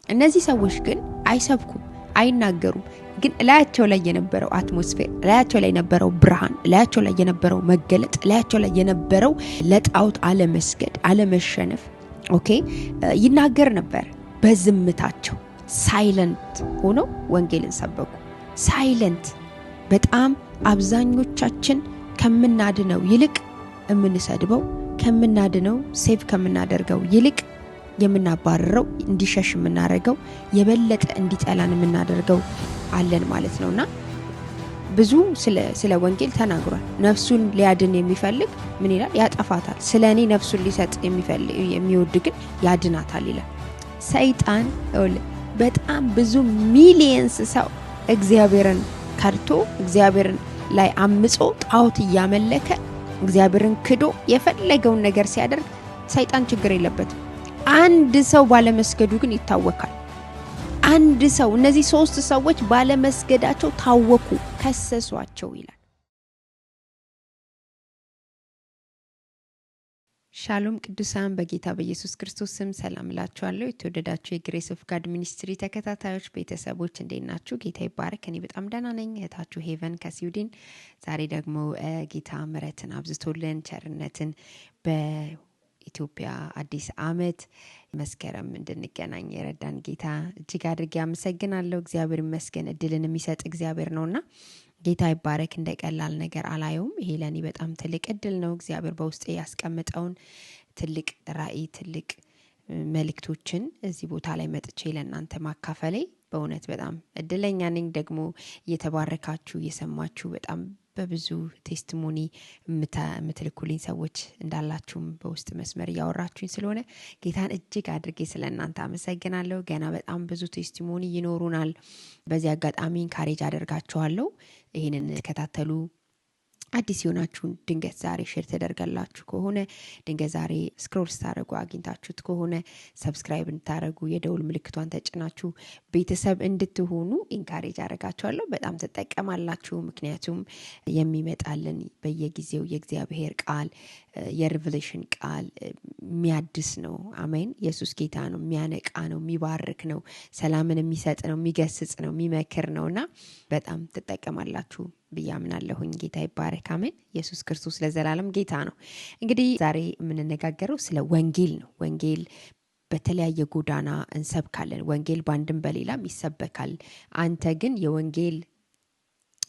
እነዚህ ሰዎች ግን አይሰብኩም፣ አይናገሩም። ግን ላያቸው ላይ የነበረው አትሞስፌር፣ ላያቸው ላይ የነበረው ብርሃን፣ ላያቸው ላይ የነበረው መገለጥ፣ ላያቸው ላይ የነበረው ለጣዖት አለመስገድ፣ አለመሸነፍ ይናገር ነበር። በዝምታቸው ሳይለንት ሆነው ወንጌልን ሰበኩ። ሳይለንት። በጣም አብዛኞቻችን ከምናድነው ይልቅ የምንሰድበው፣ ከምናድነው ሴቭ ከምናደርገው ይልቅ የምናባረረው፣ እንዲሸሽ የምናደርገው፣ የበለጠ እንዲጠላን የምናደርገው አለን ማለት ነውና ብዙ ስለ ወንጌል ተናግሯል። ነፍሱን ሊያድን የሚፈልግ ምን ይላል? ያጠፋታል። ስለኔ ነፍሱን ሊሰጥ የሚወድ ግን ያድናታል ይላል። ሰይጣን በጣም ብዙ ሚሊየንስ ሰው እግዚአብሔርን ከርቶ እግዚአብሔርን ላይ አምጾ ጣዖት እያመለከ እግዚአብሔርን ክዶ የፈለገውን ነገር ሲያደርግ ሰይጣን ችግር የለበትም። አንድ ሰው ባለመስገዱ ግን ይታወካል። አንድ ሰው፣ እነዚህ 3 ሰዎች ባለመስገዳቸው ታወኩ፣ ከሰሷቸው ይላል። ሻሎም ቅዱሳን፣ በጌታ በኢየሱስ ክርስቶስ ስም ሰላም እላችኋለሁ። የተወደዳችሁ የግሬስ ኦፍ ጋድ ሚኒስትሪ ተከታታዮች ቤተሰቦች እንዴት ናችሁ? ጌታ ይባረክ። እኔ በጣም ደህና ነኝ። እህታችሁ ሄቨን ከስዊድን። ዛሬ ደግሞ ጌታ ምሕረትን አብዝቶልን ቸርነትን በኢትዮጵያ አዲስ ዓመት መስከረም እንድንገናኝ የረዳን ጌታ እጅግ አድርጌ አመሰግናለሁ። እግዚአብሔር ይመስገን። እድልን የሚሰጥ እግዚአብሔር ነውና ጌታ ይባረክ። እንደ ቀላል ነገር አላየውም። ይሄ ለኔ በጣም ትልቅ እድል ነው። እግዚአብሔር በውስጤ ያስቀምጠውን ትልቅ ራእይ፣ ትልቅ መልእክቶችን እዚህ ቦታ ላይ መጥቼ ለእናንተ ማካፈሌ በእውነት በጣም እድለኛ ነኝ። ደግሞ እየተባረካችሁ እየሰማችሁ በጣም በብዙ ቴስቲሞኒ የምትልኩልኝ ሰዎች እንዳላችሁም በውስጥ መስመር እያወራችሁኝ ስለሆነ ጌታን እጅግ አድርጌ ስለ እናንተ አመሰግናለሁ። ገና በጣም ብዙ ቴስቲሞኒ ይኖሩናል። በዚህ አጋጣሚ ኢንካሬጅ አደርጋችኋለሁ። ይህንን ከታተሉ አዲስ የሆናችሁን ድንገት ዛሬ ሼር ተደርጋላችሁ ከሆነ ድንገት ዛሬ ስክሮል ስታደርጉ አግኝታችሁት ከሆነ ሰብስክራይብ እንድታደርጉ የደውል ምልክቷን ተጭናችሁ ቤተሰብ እንድትሆኑ ኢንካሬጅ አደርጋችኋለሁ። በጣም ትጠቀማላችሁ። ምክንያቱም የሚመጣልን በየጊዜው የእግዚአብሔር ቃል የሪቨሌሽን ቃል የሚያድስ ነው። አሜን። ኢየሱስ ጌታ ነው። የሚያነቃ ነው፣ የሚባርክ ነው፣ ሰላምን የሚሰጥ ነው፣ የሚገስጽ ነው፣ የሚመክር ነውና በጣም ትጠቀማላችሁ ብዬ አምናለሁኝ። ጌታ ይባረክ። አሜን። ኢየሱስ ክርስቶስ ለዘላለም ጌታ ነው። እንግዲህ ዛሬ የምንነጋገረው ስለ ወንጌል ነው። ወንጌል በተለያየ ጎዳና እንሰብካለን። ወንጌል በአንድም በሌላም ይሰበካል። አንተ ግን የወንጌል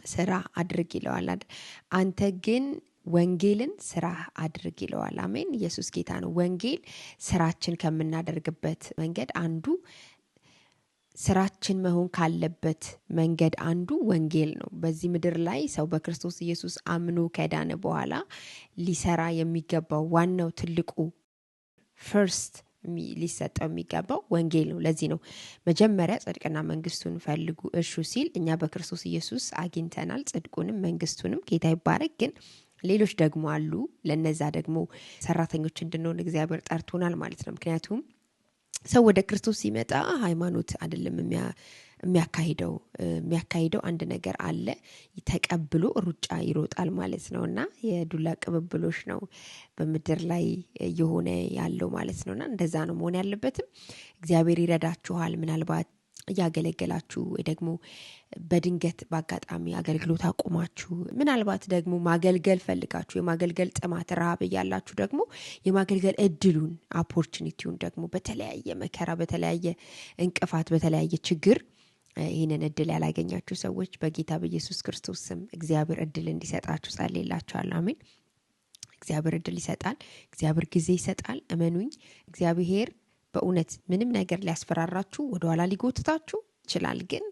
ስራ አድርግ ይለዋል። አንተ ግን ወንጌልን ስራ አድርግ ይለዋል። አሜን። ኢየሱስ ጌታ ነው። ወንጌል ስራችን ከምናደርግበት መንገድ አንዱ፣ ስራችን መሆን ካለበት መንገድ አንዱ ወንጌል ነው። በዚህ ምድር ላይ ሰው በክርስቶስ ኢየሱስ አምኖ ከዳነ በኋላ ሊሰራ የሚገባው ዋናው ትልቁ ፈርስት ሊሰጠው የሚገባው ወንጌል ነው። ለዚህ ነው መጀመሪያ ጽድቅና መንግስቱን ፈልጉ እሹ ሲል እኛ በክርስቶስ ኢየሱስ አግኝተናል፣ ጽድቁንም መንግስቱንም። ጌታ ይባረክ። ግን ሌሎች ደግሞ አሉ። ለነዛ ደግሞ ሰራተኞች እንድንሆን እግዚአብሔር ጠርቶናል ማለት ነው። ምክንያቱም ሰው ወደ ክርስቶስ ሲመጣ ሃይማኖት አይደለም የሚያካሂደው አንድ ነገር አለ። ተቀብሎ ሩጫ ይሮጣል ማለት ነውና የዱላ ቅብብሎሽ ነው በምድር ላይ የሆነ ያለው ማለት ነውና እንደዛ ነው መሆን ያለበትም። እግዚአብሔር ይረዳችኋል። ምናልባት እያገለገላችሁ ወይ ደግሞ በድንገት በአጋጣሚ አገልግሎት አቁማችሁ ምናልባት ደግሞ ማገልገል ፈልጋችሁ የማገልገል ጥማት ረሃብ እያላችሁ ደግሞ የማገልገል እድሉን ኦፖርቹኒቲውን ደግሞ በተለያየ መከራ፣ በተለያየ እንቅፋት፣ በተለያየ ችግር ይህንን እድል ያላገኛችሁ ሰዎች በጌታ በኢየሱስ ክርስቶስ ስም እግዚአብሔር እድል እንዲሰጣችሁ ጸልይላችኋለሁ። አሜን። እግዚአብሔር እድል ይሰጣል። እግዚአብሔር ጊዜ ይሰጣል። እመኑኝ። እግዚአብሔር በእውነት ምንም ነገር ሊያስፈራራችሁ ወደኋላ ሊጎትታችሁ ይችላል፣ ግን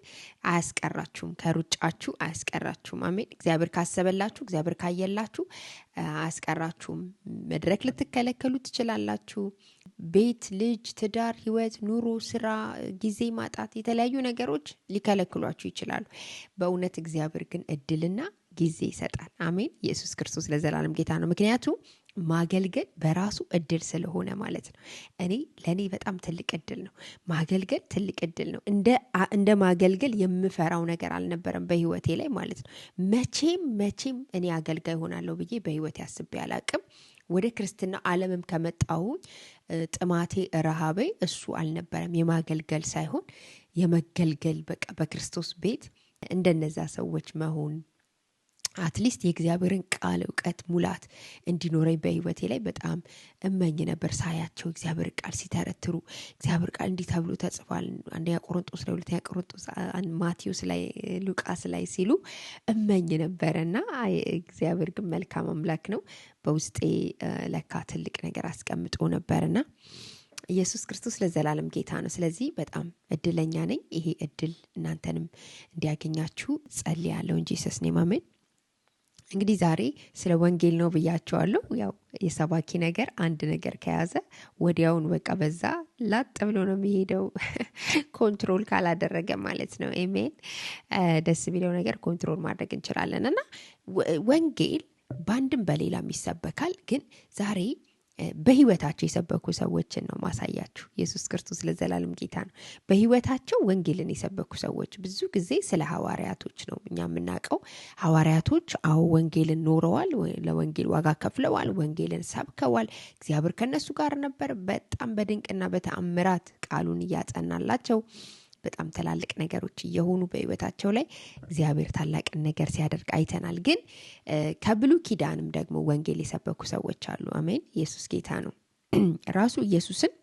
አያስቀራችሁም። ከሩጫችሁ አያስቀራችሁም። አሜን። እግዚአብሔር ካሰበላችሁ፣ እግዚአብሔር ካየላችሁ አያስቀራችሁም። መድረክ ልትከለከሉ ትችላላችሁ። ቤት፣ ልጅ፣ ትዳር፣ ህይወት፣ ኑሮ፣ ስራ፣ ጊዜ ማጣት፣ የተለያዩ ነገሮች ሊከለክሏችሁ ይችላሉ። በእውነት እግዚአብሔር ግን እድልና ጊዜ ይሰጣል። አሜን። ኢየሱስ ክርስቶስ ለዘላለም ጌታ ነው። ምክንያቱም ማገልገል በራሱ እድል ስለሆነ ማለት ነው። ለኔ በጣም ትልቅ እድል ነው ማገልገል። ትልቅ እድል ነው። እንደ ማገልገል የምፈራው ነገር አልነበረም በህይወቴ ላይ ማለት ነው። መቼም እኔ አገልጋይ ሆናለሁ ብዬ በህይወቴ አስቤ አላቅም። ወደ ክርስትና ዓለምም ከመጣሁ ጥማቴ ረሃቤ እሱ አልነበረም፣ የማገልገል ሳይሆን የመገልገል በቃ በክርስቶስ ቤት እንደነዛ ሰዎች መሆን አትሊስት የእግዚአብሔርን ቃል ዕውቀት ሙላት እንዲኖረኝ በህይወቴ ላይ በጣም እመኝ ነበር። ሳያቸው እግዚአብሔር ቃል ሲተረትሩ እግዚአብሔር ቃል እንዲህ ተብሎ ተጽፏል አንደኛ ቆሮንቶስ ላይ፣ ሁለተኛ ቆሮንቶስ፣ ማቴዎስ ላይ፣ ሉቃስ ላይ ሲሉ እመኝ ነበርና እግዚአብሔር ግን መልካም አምላክ ነው። በውስጤ ለካ ትልቅ ነገር አስቀምጦ ነበርና ኢየሱስ ክርስቶስ ለዘላለም ጌታ ነው። ስለዚህ በጣም እድለኛ ነኝ። ይሄ እድል እናንተንም እንዲያገኛችሁ ጸልያለሁ እንጂ ኢየሱስ ነኝ አሜን። እንግዲህ ዛሬ ስለ ወንጌል ነው ብያቸዋለሁ። ያው የሰባኪ ነገር አንድ ነገር ከያዘ ወዲያውን በቃ በዛ ላጥ ብሎ ነው የሚሄደው ኮንትሮል ካላደረገ ማለት ነው። አሜን። ደስ ቢለው ነገር ኮንትሮል ማድረግ እንችላለን እና ወንጌል በአንድም በሌላም ይሰበካል። ግን ዛሬ በህይወታቸው የሰበኩ ሰዎችን ነው ማሳያችሁ። ኢየሱስ ክርስቶስ ለዘላለም ጌታ ነው። በህይወታቸው ወንጌልን የሰበኩ ሰዎች ብዙ ጊዜ ስለ ሐዋርያቶች ነው እኛ የምናውቀው። ሐዋርያቶች አዎ ወንጌልን ኖረዋል፣ ለወንጌል ዋጋ ከፍለዋል፣ ወንጌልን ሰብከዋል። እግዚአብሔር ከነሱ ጋር ነበር። በጣም በድንቅና በተአምራት ቃሉን እያጸናላቸው በጣም ትላልቅ ነገሮች እየሆኑ በህይወታቸው ላይ እግዚአብሔር ታላቅን ነገር ሲያደርግ አይተናል። ግን ከብሉይ ኪዳንም ደግሞ ወንጌል የሰበኩ ሰዎች አሉ። አሜን። ኢየሱስ ጌታ ነው። ራሱ ኢየሱስን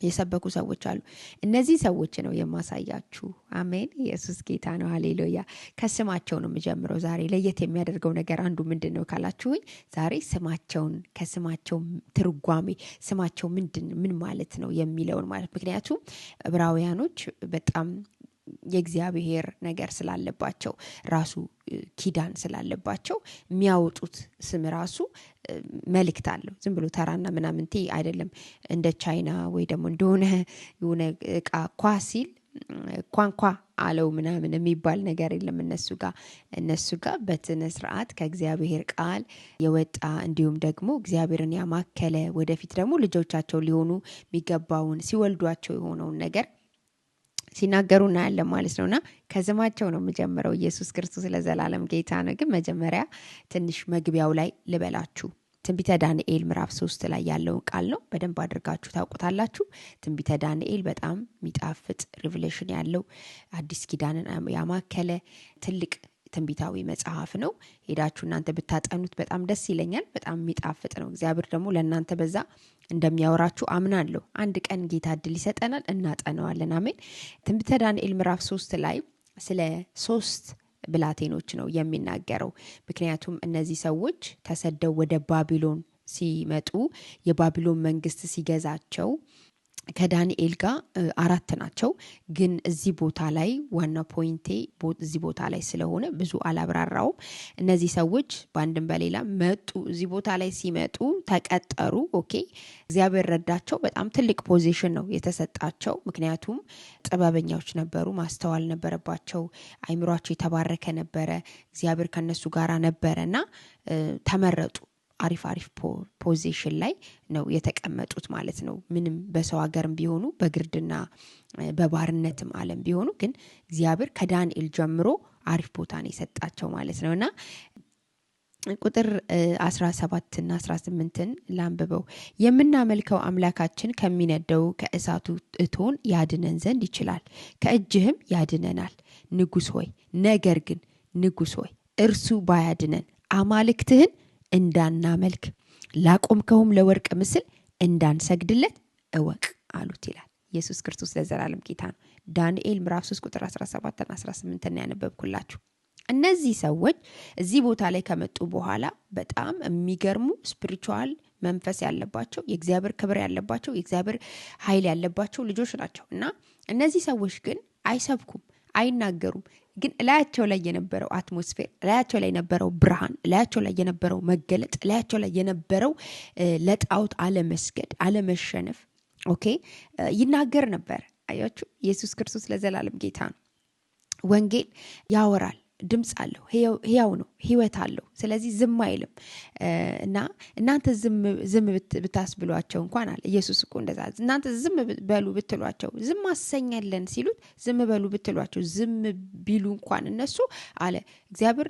የሰበኩ ሰዎች አሉ። እነዚህ ሰዎች ነው የማሳያችሁ። አሜን። ኢየሱስ ጌታ ነው። ሃሌሉያ። ከስማቸው ነው የምጀምረው። ዛሬ ለየት የሚያደርገው ነገር አንዱ ምንድነው ካላችሁኝ፣ ዛሬ ስማቸውን ከስማቸው ትርጓሜ ስማቸው ምን ማለት ነው የሚለውን ማለት ምክንያቱም ዕብራውያኖች በጣም የእግዚአብሔር ነገር ስላለባቸው ራሱ ኪዳን ስላለባቸው የሚያወጡት ስም ራሱ መልእክት አለው። ዝም ብሎ ተራና ምናምንቴ አይደለም። እንደ ቻይና ወይ ደግሞ እንደሆነ የሆነ እቃ ኳሲል ኳንኳ አለው ምናምን የሚባል ነገር የለም። እነሱ ጋር በስነ ስርዓት ከእግዚአብሔር ቃል የወጣ እንዲሁም ደግሞ እግዚአብሔርን ያማከለ ወደፊት ደግሞ ልጆቻቸው ሊሆኑ የሚገባውን ሲወልዷቸው የሆነውን ነገር ሲናገሩ እናያለን ማለት ነውና ከስማቸው ነው የምጀምረው። ኢየሱስ ክርስቶስ ለዘላለም ጌታ ነው። ግን መጀመሪያ ትንሽ መግቢያው ላይ ልበላችሁ። ትንቢተ ዳንኤል ምዕራፍ 3 ላይ ያለውን ቃል ነው። በደንብ አድርጋችሁ ታውቁታላችሁ። ትንቢተ ዳንኤል በጣም የሚጣፍጥ ሪቨሌሽን ያለው አዲስ ኪዳንን ያማከለ ትልቅ ትንቢታዊ መጽሐፍ ነው። ሄዳችሁ እናንተ ብታጠኑት በጣም ደስ ይለኛል። በጣም የሚጣፍጥ ነው። እግዚአብሔር ደግሞ ለእናንተ በዛ እንደሚያወራችሁ አምናለሁ። አንድ ቀን ጌታ እድል ይሰጠናል፣ እናጠነዋለን። አሜን። ትንቢተ ዳንኤል ምዕራፍ 3 ላይ ስለ 3 ብላቴኖች ነው የሚናገረው። ምክንያቱም እነዚህ ሰዎች ተሰደው ወደ ባቢሎን ሲመጡ የባቢሎን መንግስት ሲገዛቸው ከዳንኤል ጋር 4 ናቸው። ግን እዚህ ቦታ ላይ ዋና ፖይንቴ እዚህ ቦታ ላይ ስለሆነ ብዙ አላብራራውም። እነዚህ ሰዎች በአንድም በሌላ መጡ። እዚህ ቦታ ላይ ሲመጡ ተቀጠሩ። ኦኬ። እግዚአብሔር ረዳቸው። በጣም ትልቅ ፖዚሽን ነው የተሰጣቸው። ምክንያቱም ጥበበኛዎች ነበሩ፣ ማስተዋል ነበረባቸው፣ አይምሯቸው የተባረከ ነበረ፣ እግዚአብሔር ከነሱ ጋር ነበረና ተመረጡ። አሪፍ ፖዚሽን ላይ ነው የተቀመጡት ማለት ነው። ምንም በሰው ሀገርም ቢሆኑ በግርድና በባርነትም ዓለም ቢሆኑ ግን እግዚአብሔር ከዳንኤል ጀምሮ አሪፍ ቦታ ነው የሰጣቸው ማለት ነውና ቁጥር 17 እና 18ን ላንብበው። የምናመልከው አምላካችን ከሚነደው ከእሳቱ እቶን ያድነን ዘንድ ይችላል፣ ከእጅህም ያድነናል ንጉሥ ሆይ። ነገር ግን ንጉሥ ሆይ እርሱ ባያድነን አማልክትህን እንዳናመልክ ላቆምከውም ለወርቅ ምስል እንዳንሰግድለት እወቅ አሉት ይላል። ኢየሱስ ክርስቶስ ለዘላለም ጌታ ነው። ዳንኤል ምዕራፍ 3 ቁጥር 17 እና 18 ያነበብኩላችሁ። እነዚህ ሰዎች እዚህ ቦታ ላይ ከመጡ በኋላ በጣም የሚገርሙ ስፒሪቹዋል መንፈስ ያለባቸው፣ የእግዚአብሔር ክብር ያለባቸው፣ የእግዚአብሔር ኃይል ያለባቸው ልጆች ናቸው እና እነዚህ ሰዎች ግን አይሰብኩም፣ አይናገሩም። ግን ላያቸው ላይ የነበረው አትሞስፌር፣ ላያቸው ላይ የነበረው ብርሃን፣ ላያቸው ላይ የነበረው መገለጥ፣ ላያቸው ላይ የነበረው ለጣዖት አለመስገድ፣ አለመሸነፍ ኦኬ ይናገር ነበር። አያችሁ፣ ኢየሱስ ክርስቶስ ለዘላለም ጌታ ነው። ወንጌል ያወራል፣ ድምጽ አለው፣ ሕያው ነው፣ ህይወት አለው። ስለዚህ ዝም አይልም እና እናንተ ዝም ብታስብሏቸው እንኳን አለ ኢየሱስ እኮ እንደዛ እናንተ ዝም በሉ ብትሏቸው ዝም አሰኛለን ሲሉት ዝም በሉ ብትሏቸው ዝም ቢሉ እንኳን እነሱ አለ እግዚአብሔር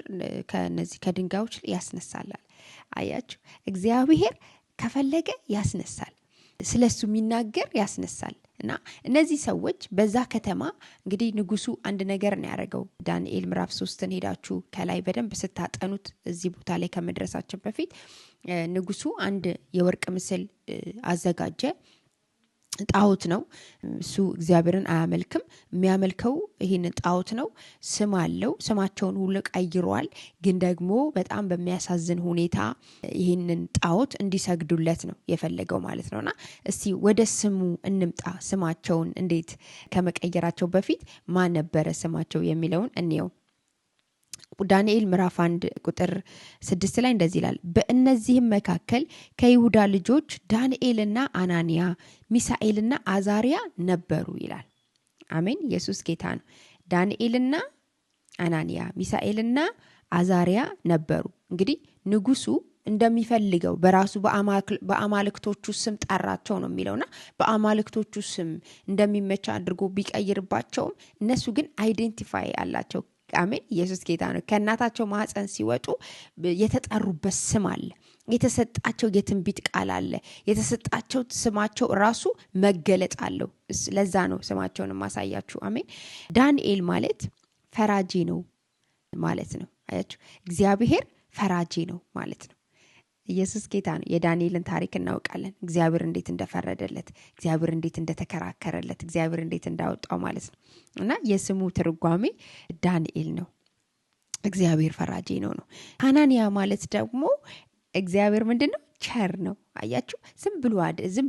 ከነዚህ ከድንጋዮች ያስነሳላል። አያችሁ፣ እግዚአብሔር ከፈለገ ያስነሳል፣ ስለሱ የሚናገር ያስነሳል። እና እነዚህ ሰዎች በዛ ከተማ እንግዲህ ንጉሱ አንድ ነገር ነው ያደረገው። ዳንኤል ምዕራፍ 3ን ሄዳችሁ ከላይ በደንብ ስታጠኑት እዚህ ቦታ ላይ ከመድረሳችን በፊት ንጉሱ አንድ የወርቅ ምስል አዘጋጀ። ጣዖት ነው እሱ፣ እግዚአብሔርን አያመልክም። የሚያመልከው ይህንን ጣዖት ነው። ስም አለው፣ ስማቸውን ሁሉ ቀይሯል። ግን ደግሞ በጣም በሚያሳዝን ሁኔታ ይህንን ጣዖት እንዲሰግዱለት ነው የፈለገው ማለት ነውና እስቲ ወደ ስሙ እንምጣ። ስማቸውን እንዴት ከመቀየራቸው በፊት ማን ነበረ ስማቸው የሚለውን እንየው። ዳንኤል ምዕራፍ 1 ቁጥር 6 ላይ እንደዚህ ይላል፣ በእነዚህም መካከል ከይሁዳ ልጆች ዳንኤልና አናንያ ሚሳኤልና አዛሪያ ነበሩ ይላል። አሜን፣ ኢየሱስ ጌታ ነው። ዳንኤልና አናንያ ሚሳኤልና አዛሪያ ነበሩ። እንግዲህ ንጉሱ እንደሚፈልገው በራሱ በአማልክቶቹ ስም ጠራቸው ነው የሚለውና በአማልክቶቹ ስም እንደሚመቻ አድርጎ ቢቀይርባቸውም እነሱ ግን አይዴንቲፋይ አላቸው። አሜን፣ ኢየሱስ ጌታ ነው። ከእናታቸው ማህፀን ሲወጡ የተጠሩበት ስም አለ፣ የተሰጣቸው የትንቢት ቃል አለ፣ የተሰጣቸው ስማቸው ራሱ መገለጥ አለው። ለዛ ነው ስማቸውን ማሳያችሁ። አሜን። ዳንኤል ማለት ፈራጂ ነው ማለት ነው። አያችሁ፣ እግዚአብሔር ፈራጂ ነው ማለት ነው። ኢየሱስ ጌታ ነው። የዳንኤልን ታሪክ እናውቃለን። እግዚአብሔር እንዴት እንደፈረደለት፣ እግዚአብሔር እንዴት እንደተከራከረለት፣ እግዚአብሔር እንዴት እንዳወጣው ማለት ነው። እና የስሙ ትርጓሜ ዳንኤል ነው፣ እግዚአብሔር ፈራጂ ነው ነው። አናንያ ማለት ደግሞ እግዚአብሔር ምንድነው? ቸር ነው። አያችሁ፣ ዝም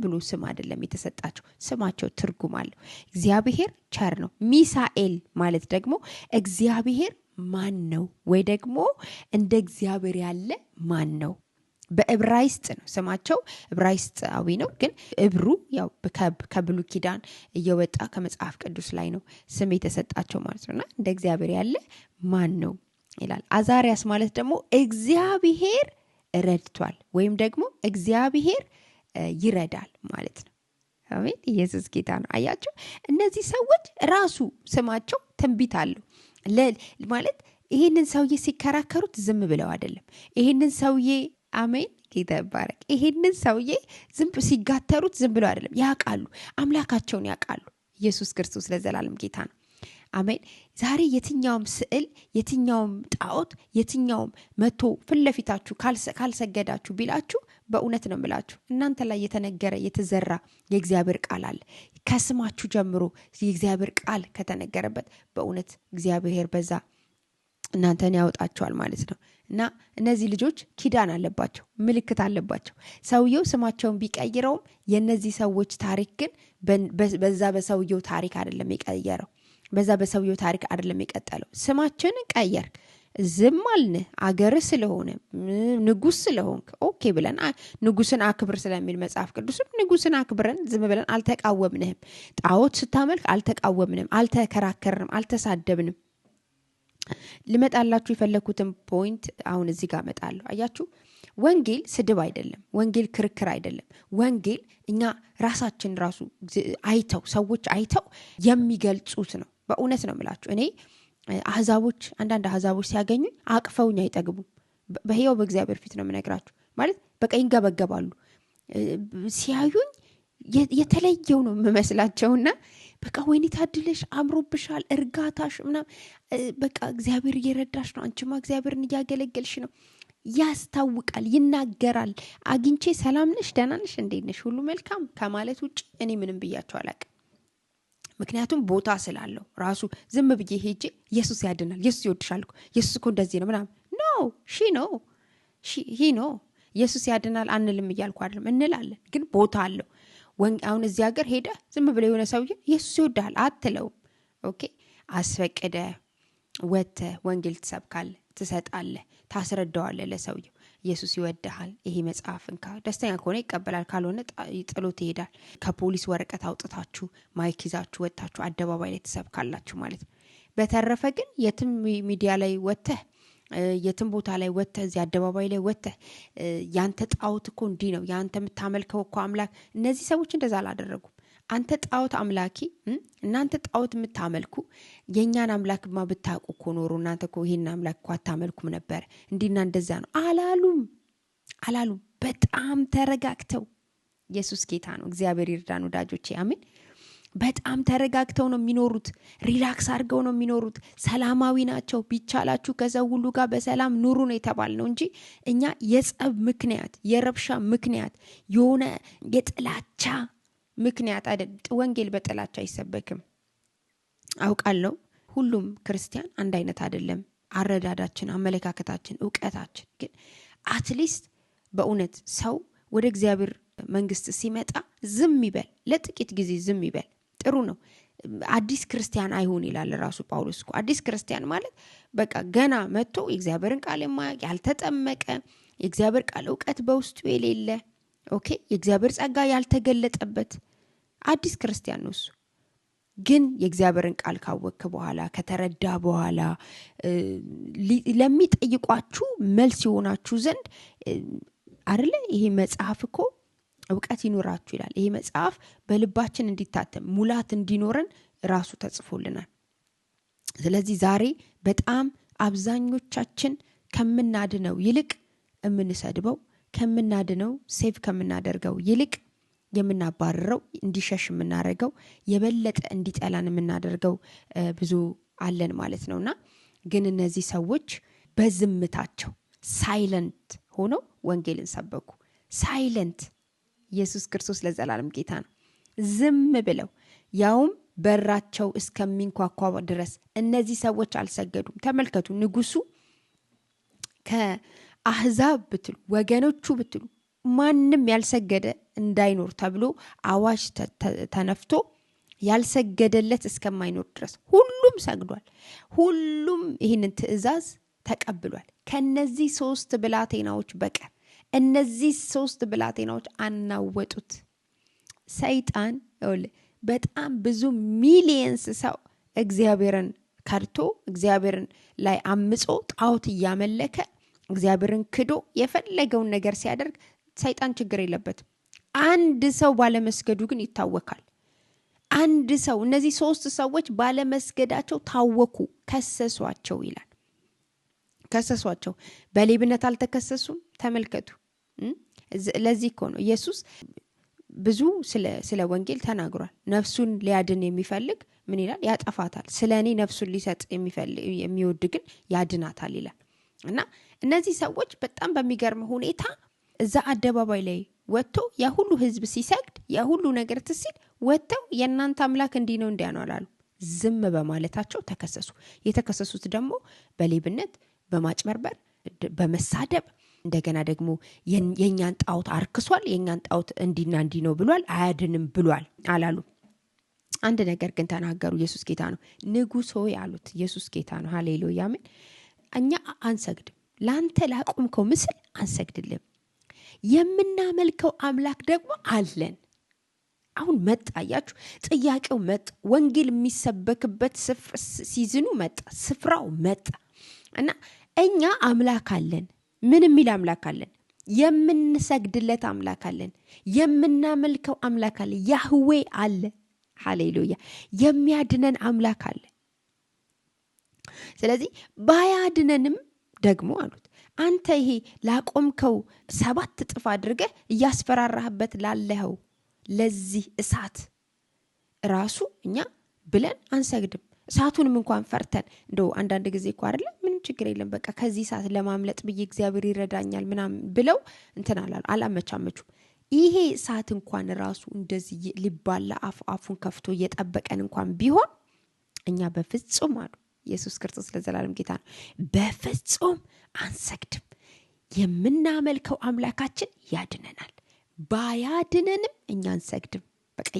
ብሎ ስም አይደለም የተሰጣቸው፣ ስማቸው ትርጉም አለው። እግዚአብሔር ቸር ነው። ሚሳኤል ማለት ደግሞ እግዚአብሔር ማን ነው፣ ወይ ደግሞ እንደ እግዚአብሔር ያለ ማን ነው። በዕብራይስጥ ነው ስማቸው፣ ዕብራይስጣዊ ነው። ግን ዕብሩ ያው ከብሉይ ኪዳን እየወጣ ከመጽሐፍ ቅዱስ ላይ ነው ስም የተሰጣቸው ማለት ነውና እንደ እግዚአብሔር ያለ ማን ነው ይላል። አዛሪያስ ማለት ደግሞ እግዚአብሔር ረድቷል ወይም ደግሞ እግዚአብሔር ይረዳል ማለት ነው። አሜን፣ ኢየሱስ ጌታ ነው። አያችሁ፣ እነዚህ ሰዎች ራሱ ስማቸው ትንቢት አለው ማለት ይሄንን ሰውዬ ሲከራከሩት ዝም ብለው አይደለም። ይሄንን ሰውዬ አሜን፣ ጌታ ይባረክ። ይሄንን ሰውዬ ሲጋተሩት ዝም ብለው አይደለም፣ ያውቃሉ፣ አምላካቸውን ያውቃሉ። ኢየሱስ ክርስቶስ ለዘላለም ጌታ ነው። አሜን። ዛሬ የትኛውም ስዕል፣ የትኛውም ጣዖት፣ የትኛውም መቶ ፊት ለፊታችሁ ካልሰገዳችሁ ቢላችሁ በእውነት ነው የምላችሁ እናንተ ላይ የተነገረ የተዘራ የእግዚአብሔር ቃል አለ። ከስማችሁ ጀምሮ የእግዚአብሔር ቃል ከተነገረበት በእውነት እግዚአብሔር በዛ እናንተን ያወጣቸዋል ማለት ነው። እና እነዚህ ልጆች ኪዳን አለባቸው፣ ምልክት አለባቸው። ሰውየው ስማቸውን ቢቀይረውም የነዚህ ሰዎች ታሪክ ግን በዛ በሰውየው ታሪክ አይደለም የቀየረው፣ በዛ በሰውየው ታሪክ አይደለም የቀጠለው። ስማችንን ቀየርክ፣ ዝም አልን፣ አገር ስለሆነ ንጉስ ስለሆንክ ኦኬ ብለን ንጉስን አክብር ስለሚል መጽሐፍ ቅዱስም ንጉስን አክብረን ዝም ብለን አልተቃወምንህም። ጣዖት ስታመልክ አልተቃወምንም፣ አልተከራከርንም፣ አልተሳደብንም። ልመጣላችሁ የፈለኩትን ፖይንት አሁን እዚህ ጋር መጣለሁ። አያችሁ፣ ወንጌል ስድብ አይደለም፣ ወንጌል ክርክር አይደለም። ወንጌል እኛ ራሳችን ራሱ አይተው ሰዎች አይተው የሚገልጹት ነው። በእውነት ነው የምላችሁ። እኔ አንዳንድ አህዛቦች ሲያገኙኝ አቅፈውኝ አይጠግቡም። በሕያው በእግዚአብሔር ፊት ነው የምነግራችሁ። ማለት በቃ ይንገበገባሉ። ሲያዩኝ የተለየው ነው የምመስላቸውና በቃ ወይኔ ታድለሽ፣ አምሮብሻል፣ እርጋታሽ ምናምን በቃ እግዚአብሔር እየረዳሽ ነው፣ አንቺማ እግዚአብሔርን እያገለገልሽ ነው። ያስታውቃል፣ ይናገራል። አግኝቼ ሰላም ነሽ፣ ደህና ነሽ፣ እንዴት ነሽ፣ ሁሉ መልካም ከማለት ውጭ እኔ ምንም ብያቸው አላውቅም። ምክንያቱም ቦታ ስላለው ራሱ ዝም ብዬ ሄጄ ኢየሱስ ያድናል፣ ኢየሱስ ይወድሻል እኮ ኢየሱስ እኮ እንደዚህ ነው ምናምን ኖ ኢየሱስ ያድናል አንልም እያልኩ አይደለም፣ እንላለን፣ ግን ቦታ አለው። አሁን እዚህ ሀገር ሄደ ዝም ብለ የሆነ ሰውዬ ኢየሱስ ይወድሃል አትለውም። ኦኬ፣ አስፈቅደ ወተ ወንጌል ትሰብካለ፣ ትሰጣለ፣ ታስረዳዋለ ለሰውየው ኢየሱስ ይወድሃል፣ ይሄ መጽሐፍ እንካ። ደስተኛ ከሆነ ይቀበላል፣ ካልሆነ ጥሎት ይሄዳል። ከፖሊስ ወረቀት አውጥታችሁ ማይክ ይዛችሁ ወጣችሁ አደባባይ ላይ ትሰብካላችሁ ማለት ነው። በተረፈ ግን የትም ሚዲያ ላይ ወጥተህ የትም ቦታ ላይ ወጥተህ እዚህ አደባባይ ላይ ወጥተህ ያንተ ጣዖት እኮ እንዲህ ነው፣ ያንተ የምታመልከው እኮ አምላክ። እነዚህ ሰዎች እንደዛ አላደረጉም። አንተ ጣዖት አምላኪ፣ እናንተ ጣዖት የምታመልኩ የእኛን አምላክማ ብታውቁ እኮ ኖሮ እናንተ እኮ ይሄን አምላክ እኮ አታመልኩም ነበር፣ እንዲና እንደዛ ነው አላሉም። በጣም ተረጋግተው ኢየሱስ ጌታ ነው። እግዚአብሔር ይርዳን ወዳጆቼ። አሜን። በጣም ተረጋግተው ነው የሚኖሩት። ሪላክስ አድርገው ነው የሚኖሩት። ሰላማዊ ናቸው። ቢቻላችሁ ከሰው ሁሉ ጋር በሰላም ኑሩ ነው የተባልነው እንጂ እኛ የጸብ ምክንያት፣ የረብሻ ምክንያት፣ የሆነ የጥላቻ ምክንያት አይደለም። ወንጌል በጥላቻ አይሰበክም። አውቃለሁ ሁሉም ክርስቲያን አንድ አይነት አይደለም። አረዳዳችን፣ አመለካከታችን፣ ዕውቀታችን ግን አትሊስት በእውነት ሰው ወደ እግዚአብሔር መንግስት ሲመጣ ዝም ይበል፣ ለጥቂት ጊዜ ዝም ይበል። ጥሩ ነው። አዲስ ክርስቲያን አይሁን ይላል ራሱ ጳውሎስ እኮ። አዲስ ክርስቲያን ማለት በቃ ገና መጥቶ የእግዚአብሔርን ቃል የማያውቅ ያልተጠመቀ፣ የእግዚአብሔር ቃል ዕውቀት በውስጡ የሌለ፣ ኦኬ፣ የእግዚአብሔር ጸጋ ያልተገለጠበት አዲስ ክርስቲያን ነው እሱ። ግን የእግዚአብሔርን ቃል ካወቅክ በኋላ ከተረዳ በኋላ ለሚጠይቋችሁ መልስ ይሆናችሁ ዘንድ አይደለ ይሄ መጽሐፍ እኮ ዕውቀት ይኖራችሁ ይላል። ይሄ መጽሐፍ በልባችን እንዲታተም ሙላት እንዲኖረን ራሱ ተጽፎልናል። ስለዚህ ዛሬ በጣም አብዛኞቻችን ከምናድነው ይልቅ የምንሰድበው፣ ከምናድነው ሴቭ ከምናደርገው ይልቅ የምናባረረው፣ እንዲሸሽ የምናደርገው፣ የበለጠ እንዲጠላን የምናደርገው ብዙ አለን ማለት ነውና ግን እነዚህ ሰዎች በዝምታቸው ሳይለንት ሆነው ወንጌልን ሰበኩ። ሳይለንት። ኢየሱስ ክርስቶስ ለዘላለም ጌታ ነው። ዝም ብለው ያውም በራቸው እስከሚንኳኳ ድረስ እነዚህ ሰዎች አልሰገዱም። ተመልከቱ፣ ንጉሱ ከአህዛብ ብትሉ ወገኖቹ ብትሉ ማንም ያልሰገደ እንዳይኖር ተብሎ አዋጅ ተነፍቶ ያልሰገደለት እስከማይኖር ድረስ ሁሉም ሰግዷል። ሁሉም ይህንን ትእዛዝ ተቀብሏል። ከነዚህ 3 ብላቴናዎች በቀር እነዚህ 3 ብላቴናዎች አናወጡት። ሰይጣን በጣም ብዙ ሚሊየንስ ሰው እግዚአብሔርን ከድቶ እግዚአብሔርን ላይ አምጾ ጣዖት እያመለከ እግዚአብሔርን ክዶ የፈለገውን ነገር ሲያደርግ ሰይጣን ችግር የለበትም። አንድ ሰው ባለመስገዱ ግን ይታወካል። አንድ ሰው እነዚህ 3 ሰዎች ባለመስገዳቸው ታወኩ፣ ከሰሷቸው ይላል። ከሰሷቸው። በሌብነት አልተከሰሱም። ተመልከቱ። ለዚህ እኮ ነው ኢየሱስ ብዙ ስለ ወንጌል ተናግሯል። ነፍሱን ሊያድን የሚፈልግ ምን ይላል? ያጠፋታል። ስለኔ ነፍሱን ሊሰጥ የሚወድ ግን ያድናታል ይላል። እና እነዚህ ሰዎች በጣም በሚገርም ሁኔታ እዛ አደባባይ ላይ ወጥቶ ያ ሁሉ ህዝብ ሲሰግድ ያ ሁሉ ነገር ትሲል ወጥተው የእናንተ አምላክ እንዲህ ነው እንዲያ ነው አላሉ። ዝም በማለታቸው ተከሰሱ። የተከሰሱት ደግሞ በሌብነት፣ በማጭበርበር፣ በመሳደብ እንደገና ደግሞ የኛን ጣዖት አርክሷል፣ የኛን ጣዖት እንዲና እንዲ ነው ብሏል፣ አያድንም ብሏል አላሉ። አንድ ነገር ግን ተናገሩ። ኢየሱስ ጌታ ነው። ንጉሥ ሆይ አሉት። ኢየሱስ ጌታ ነው። ሃሌሉያ አሜን። እኛ አንሰግድም፣ ላንተ ላቆምከው ምስል አንሰግድልም። የምናመልከው አምላክ ደግሞ አለን። አሁን መጣ። አያችሁ፣ ጥያቄው መጣ። ወንጌል የሚሰበክበት ሲዝኑ መጣ፣ ስፍራው መጣ እና እኛ አምላክ አለን። ምን የሚል አምላክ አለን? የምንሰግድለት አምላክ አለን። የምናመልከው አምላክ አለ። ያህዌ አለ። ሃሌሉያ። የሚያድነን አምላክ አለ። ስለዚህ ባያድነንም ደግሞ አሉት አንተ ይሄ ላቆምከው 7 እጥፍ አድርገህ እያስፈራራህበት ላለኸው ለዚህ እሳት ራሱ እኛ ብለን አንሰግድም። እሳቱንም እንኳን ፈርተን እንደው አንዳንድ ጊዜ እኮ አይደለ ምንም ችግር የለም በቃ ከዚህ እሳት ለማምለጥ ብዬ እግዚአብሔር ይረዳኛል ምናምን ብለው እንትን አላመቻመቹም። ይሄ እሳት እንኳን ራሱ እንደዚህ ሊባላ አፉን ከፍቶ እየጠበቀን እንኳን ቢሆን እኛ በፍጹም አሉ ኢየሱስ ክርስቶስ ለዘላለም ጌታ ነው፣ በፍጹም አንሰግድም። የምናመልከው አምላካችን ያድነናል። ባያድነንም እኛ አንሰግድም። በቃ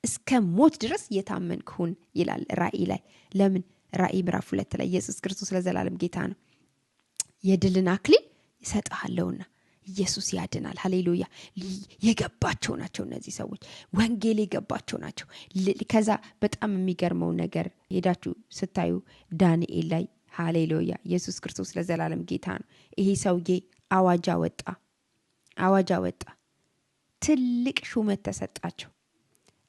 እስከ ሞት ድረስ የታመንክሁን ይላል ራእይ ላይ። ለምን? ራእይ ምዕራፍ 2 ላይ ኢየሱስ ክርስቶስ ለዘላለም ጌታ ነው፣ የድልን አክሊል ይሰጥሃለውና ኢየሱስ ያድናል። ሃሌሉያ። የገባቸው ናቸው እነዚህ ሰዎች፣ ወንጌል የገባቸው ናቸው። ከዛ በጣም የሚገርመው ነገር ሄዳችሁ ስታዩ ዳንኤል ላይ ሃሌሉያ፣ ኢየሱስ ክርስቶስ ለዘላለም ጌታ ነው። ይሄ ሰውዬ አዋጅ አወጣ፣ ትልቅ ሹመት ተሰጣቸው።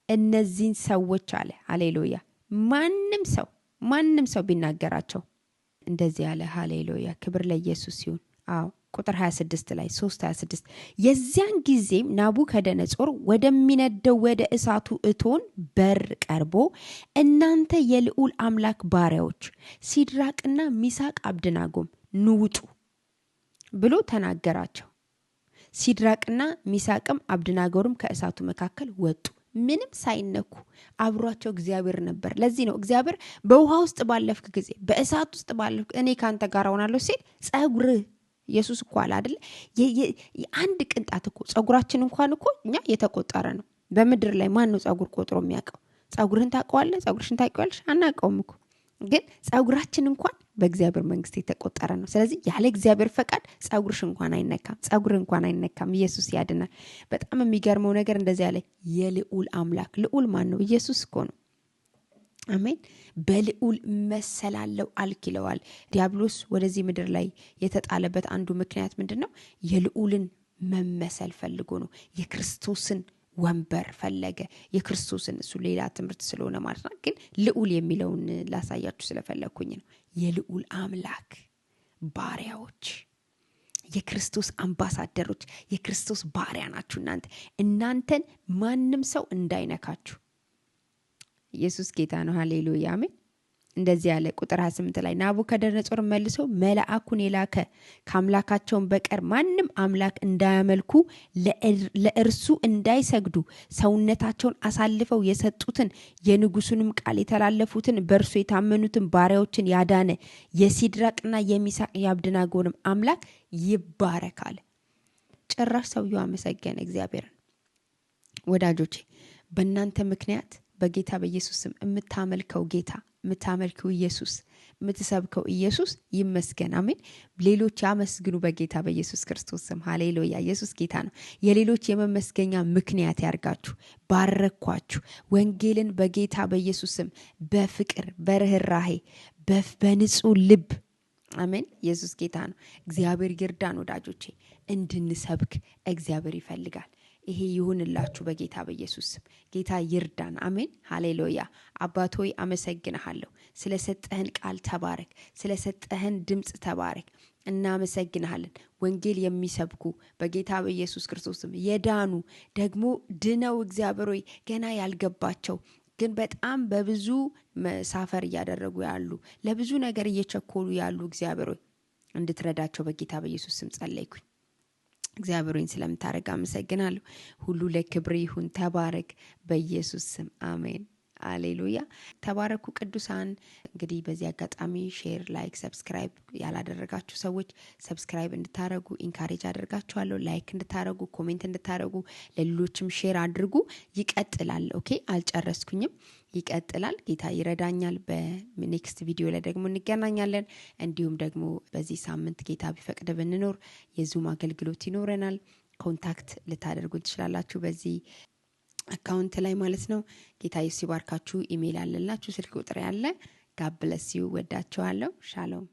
እነዚህን ሰዎች አለ ሃሌሉያ፣ ማንም ሰው ቢናገራቸው እንደዚህ አለ። ሃሌሉያ፣ ክብር ለኢየሱስ ይሁን። አዎ ቁጥር 26 ላይ 3:26 የዚያን ጊዜም ናቡከደነጾር ወደሚነደው ወደ እሳቱ እቶን በር ቀርቦ እናንተ የልዑል አምላክ ባሪያዎች ሲድራቅና ሚሳቅ አብደናጎም ንውጡ ብሎ ተናገራቸው። ሲድራቅና ሚሳቅም አብደናጎም ከእሳቱ መካከል ወጡ፣ ምንም ሳይነኩ አብሯቸው እግዚአብሔር ነበር። ለዚህ ነው እግዚአብሔር በውሃ ውስጥ ባለፍክ ጊዜ በእሳት ውስጥ ባለፍክ እኔ ካንተ ጋር ሆናለሁ ሲል ጸጉር ኢየሱስ እኮ አለ አይደል? አንድ ቅንጣት እኮ ጸጉራችን እንኳን እኮ እኛ የተቆጠረ ነው። በምድር ላይ ማን ነው ጸጉር ቆጥሮ የሚያውቀው? ጸጉርህን ታውቀዋለህ? ጸጉርሽን ታውቂዋለሽ? አናውቀውም እኮ። ግን ጸጉራችን እንኳን በእግዚአብሔር መንግስት የተቆጠረ ነው። ስለዚህ ያለ እግዚአብሔር ፈቃድ ጸጉርሽ እንኳን አይነካም፣ ጸጉር እንኳን አይነካም። ኢየሱስ ያድናል። በጣም የሚገርመው ነገር እንደዚህ ያለ የልዑል አምላክ ልዑል ማን ነው? ኢየሱስ እኮ ነው። አሜን። በልዑል መሰላለው አልክለዋል። ዲያብሎስ ወደዚህ ምድር ላይ የተጣለበት አንዱ ምክንያት ምንድነው? የልዑልን መመሰል ፈልጎ ነው። የክርስቶስን ወንበር ፈለገ። የክርስቶስን እሱ ሌላ ትምህርት ስለሆነ ማለት ነው። ግን ልዑል የሚለውን ላሳያችሁ ስለፈለኩኝ ነው። የልዑል አምላክ ባሪያዎች፣ የክርስቶስ አምባሳደሮች፣ የክርስቶስ ባሪያ ናችሁ እናንተን ማንም ሰው እንዳይነካችሁ። ኢየሱስ ጌታ ነው። ሃሌሉያ አሜን። እንደዚህ ያለ ቁጥር 28 ላይ ናቡከደነጾር መልሶ መልአኩን የላከ ከአምላካቸውን በቀር ማንም አምላክ እንዳያመልኩ ለእርሱ እንዳይሰግዱ ሰውነታቸውን አሳልፈው የሰጡትን የንጉሱንም ቃል የተላለፉትን በእርሱ የታመኑትን ባሪያዎችን ያዳነ የሲድራቅና የሚሳቅ የአብደናጎንም አምላክ ይባረካል። ጭራሽ ሰውየው አመሰገነ እግዚአብሔርን። ወዳጆቼ በእናንተ ምክንያት በጌታ በኢየሱስ ስም የምታመልከው ጌታ፣ የምታመልከው ኢየሱስ፣ የምትሰብከው ኢየሱስ ይመስገን። አሜን። ሌሎች ያመስግኑ በጌታ በኢየሱስ ክርስቶስ ስም። ሃሌሉያ። ኢየሱስ ጌታ ነው። የሌሎች የመመስገኛ ምክንያት ያርጋችሁ። ባረኳችሁ። ወንጌልን በጌታ በኢየሱስ ስም በፍቅር በርህራሄ በንጹህ ልብ አሜን። ኢየሱስ ጌታ ነው። እግዚአብሔር ይርዳን ወዳጆቼ፣ እንድንሰብክ እግዚአብሔር ይፈልጋል። ይሄ ይሁንላችሁ በጌታ በኢየሱስ ስም። ጌታ ይርዳን። አሜን። ሃሌሉያ። አባት ሆይ አመሰግንሃለሁ። ስለሰጠህን ቃል ተባረክ። ስለሰጠህን ድምጽ ተባረክ። እናመሰግንሃለን። ወንጌል የሚሰብኩ በጌታ በኢየሱስ ክርስቶስ ስም የዳኑ ደግሞ ድነው እግዚአብሔር ሆይ ገና ያልገባቸው ግን በጣም በብዙ መሳፈር እያደረጉ ያሉ ለብዙ ነገር እየቸኮሉ ያሉ እግዚአብሔር ሆይ እንድትረዳቸው በጌታ በኢየሱስ ስም ጸለይኩኝ። እግዚአብሔርን ስለምታረጋ አመሰግናለሁ። ሁሉ ለክብር ይሁን። ተባረክ በኢየሱስ ስም አሜን። ሃሌሉያ። ተባረኩ ቅዱሳን። እንግዲህ በዚህ አጋጣሚ ሼር፣ ላይክ፣ ሰብስክራይብ ያላደረጋችሁ ሰዎች ሰብስክራይብ እንድታረጉ ኢንካሬጅ አደርጋችኋለሁ። ላይክ እንድታረጉ፣ ኮሜንት እንድታረጉ፣ ለሌሎችም ሼር አድርጉ። ይቀጥላል። ኦኬ፣ አልጨረስኩኝም። ይቀጥላል። ጌታ ይረዳኛል። በኔክስት ቪዲዮ ላይ ደግሞ እንገናኛለን። እንዲሁም ደግሞ በዚህ ሳምንት ጌታ ቢፈቅድ ብንኖር የዙም አገልግሎት ይኖረናል። ኮንታክት ልታደርጉ ትችላላችሁ በዚህ አካውንት ላይ ማለት ነው። ጌታ ይባርካችሁ። ኢሜል አለላችሁ፣ ስልክ ቁጥር ያለ። ጋድ ብለስ ዩ። ወዳችኋለሁ። ሻሎም